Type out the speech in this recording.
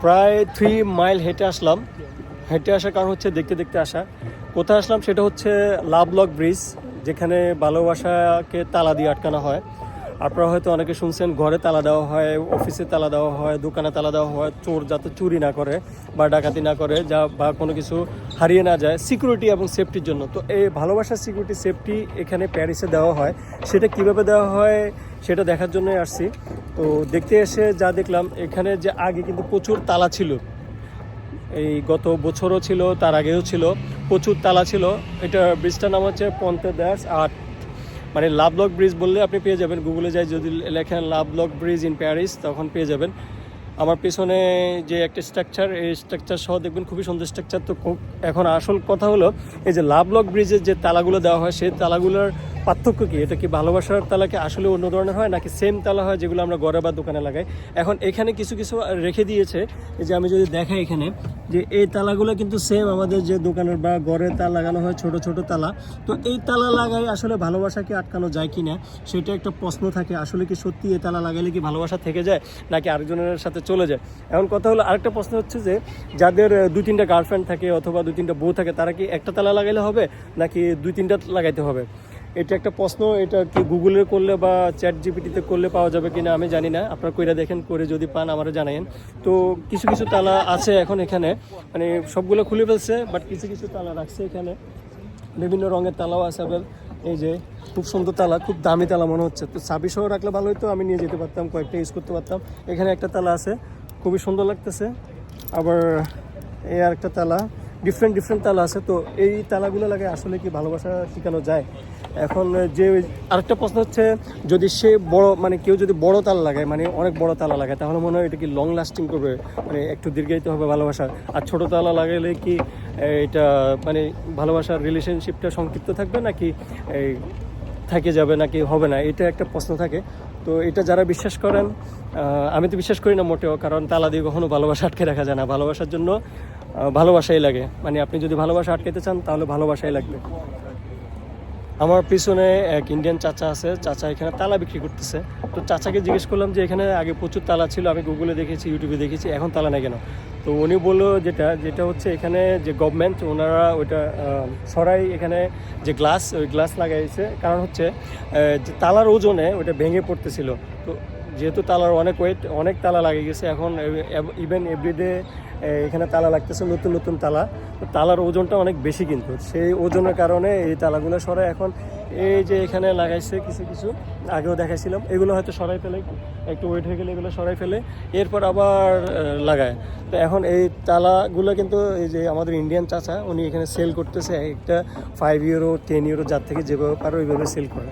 প্রায় 3 মাইল হেঁটে আসলাম। হেঁটে আসার কারণ হচ্ছে দেখতে দেখতে আসা। কোথায় আসলাম সেটা হচ্ছে লাভ লক ব্রিজ, যেখানে ভালোবাসাকে তালা দিয়ে আটকানো হয়। আপনারা হয়তো অনেকে শুনছেন ঘরে তালা দেওয়া হয়, অফিসে তালা দেওয়া হয়, দোকানে তালা দেওয়া হয়, চোর যাতে চুরি না করে বা ডাকাতি না করে, যা বা কোনো কিছু হারিয়ে না যায়, সিকিউরিটি এবং সেফটির জন্য। তো এই ভালোবাসার সিকিউরিটি সেফটি এখানে প্যারিসে দেওয়া হয়। সেটা কিভাবে দেওয়া হয় সেটা দেখার জন্যই আসছি। তো দেখতে এসে যা দেখলাম, এখানে যে আগে কিন্তু প্রচুর তালা ছিল, এই গত বছরও ছিল, তার আগেও ছিল, প্রচুর তালা ছিল। এটা ব্রিজটার নাম হচ্ছে পন্তে দ্যাস আট, মানে লাভ লক ব্রিজ বললে আপনি পেয়ে যাবেন। গুগলে যাই যদি লেখেন লাভ লক ব্রিজ ইন প্যারিস, তখন পেয়ে যাবেন। আমার পেছনে যে একটা স্ট্রাকচার, এই স্ট্রাকচার সহ দেখবেন খুবই সুন্দর স্ট্রাকচার। তো এখন আসল কথা হলো, এই যে লাভ লক ব্রিজের যে তালাগুলো দেওয়া হয়, সেই তালাগুলোর পার্থক্য কী? এটা কি ভালোবাসার তালাকে আসলে অন্য ধরনের হয়, নাকি সেম তালা হয় যেগুলো আমরা ঘরে বা দোকানে লাগাই? এখন এখানে কিছু কিছু রেখে দিয়েছে। এই যে আমি যদি দেখাই এখানে, যে এই তালাগুলো কিন্তু সেম আমাদের যে দোকানের বা ঘরে তালা লাগানো হয়, ছোট ছোট তালা। তো এই তালা লাগাই আসলে ভালোবাসাকে আটকানো যায় কি না, সেটা একটা প্রশ্ন থাকে। আসলে কি সত্যি এই তালা লাগাইলে কি ভালোবাসা থেকে যায়, নাকি আরেকজনের সাথে চলে যায়? এখন কথা হলো, আরেকটা প্রশ্ন হচ্ছে যে যাদের 2-3টা গার্লফ্রেন্ড থাকে অথবা 2-3টা বউ থাকে, তারা কি একটা তালা লাগাইলে হবে, নাকি 2-3টা লাগাইতে হবে? এটা একটা প্রশ্ন। এটা কি গুগলে করলে বা চ্যাট জিপিটিতে করলে পাওয়া যাবে কিনা আমি জানি না। আপনারা কইরা দেখেন, করে যদি পান আমারও জানাইন। তো কিছু কিছু তালা আছে এখন এখানে, মানে সবগুলো খুলে ফেলছে, বাট কিছু কিছু তালা রাখছে এখানে। বিভিন্ন রঙের তালাও আছে। এই যে খুব সুন্দর তালা, খুব দামি তালা মনে হচ্ছে। তো চাবি সহ রাখলে ভালো হতো, আমি নিয়ে যেতে পারতাম, কয়েকটা ইউজ করতে পারতাম। এখানে একটা তালা আছে, খুবই সুন্দর লাগতেছে। আবার এই আর একটা তালা, ডিফারেন্ট ডিফারেন্ট তালা আছে। তো এই তালাগুলো লাগে আসলে কি ভালোবাসা শেখানো যায়? এখন যে আরেকটা প্রশ্ন হচ্ছে, যদি সে বড়, মানে কেউ যদি বড় তালা লাগায়, মানে অনেক বড় তালা লাগায়, তাহলে মনে হয় এটা কি লং লাস্টিং করবে, মানে একটু দীর্ঘায়িত হবে ভালোবাসা? আর ছোটো তালা লাগাইলে কি এটা মানে ভালোবাসার রিলেশনশিপটা সংক্ষিপ্ত থাকবে, নাকি এই থেকে যাবে, নাকি হবে না? এটা একটা প্রশ্ন থাকে। তো এটা যারা বিশ্বাস করেন, আমি তো বিশ্বাস করি না মোটেও, কারণ তালা দিয়ে কখনো ভালোবাসা আটকে রাখা যায় না। ভালোবাসার জন্য ভালোবাসাই লাগে, মানে আপনি যদি ভালোবাসা আটকাতে চান তাহলে ভালোবাসাই লাগবে। আমার পিছনে এক ইন্ডিয়ান চাচা আছে, চাচা এখানে তালা বিক্রি করতেছে। তো চাচাকে জিজ্ঞেস করলাম যে এখানে আগে প্রচুর তালা ছিল, আমি গুগলে দেখেছি, ইউটিউবে দেখেছি, এখন তালা নেই কেন? তো উনি বললো যেটা হচ্ছে এখানে যে গভর্নমেন্ট, ওনারা ওইটা সরাই, এখানে যে গ্লাস, ওই গ্লাস লাগাইছে। কারণ হচ্ছে যে তালার ওজনে ওইটা ভেঙে পড়তেছিল। তো যেহেতু তালার অনেক ওয়েট, অনেক তালা লাগিয়ে গেছে, এখন ইভেন এভরিডে এখানে তালা লাগতেছে, নতুন নতুন তালা। তো তালার ওজনটা অনেক বেশি, কিন্তু সেই ওজনের কারণে এই তালাগুলো সরাই এখন এই যে এখানে লাগাইছে কিছু কিছু, আগেও দেখাইছিলাম। এগুলো হয়তো সরাই ফেলে, একটু ওয়েট হয়ে গেলে এগুলো সরাই ফেলে, এরপর আবার লাগায়। তো এখন এই তালাগুলো কিন্তু এই যে আমাদের ইন্ডিয়ান চাচা, উনি এখানে সেল করতেছে, একটা 5 ইউরো 10 ইউরো, যার থেকে যেভাবে পারো ওইভাবে সেল করে।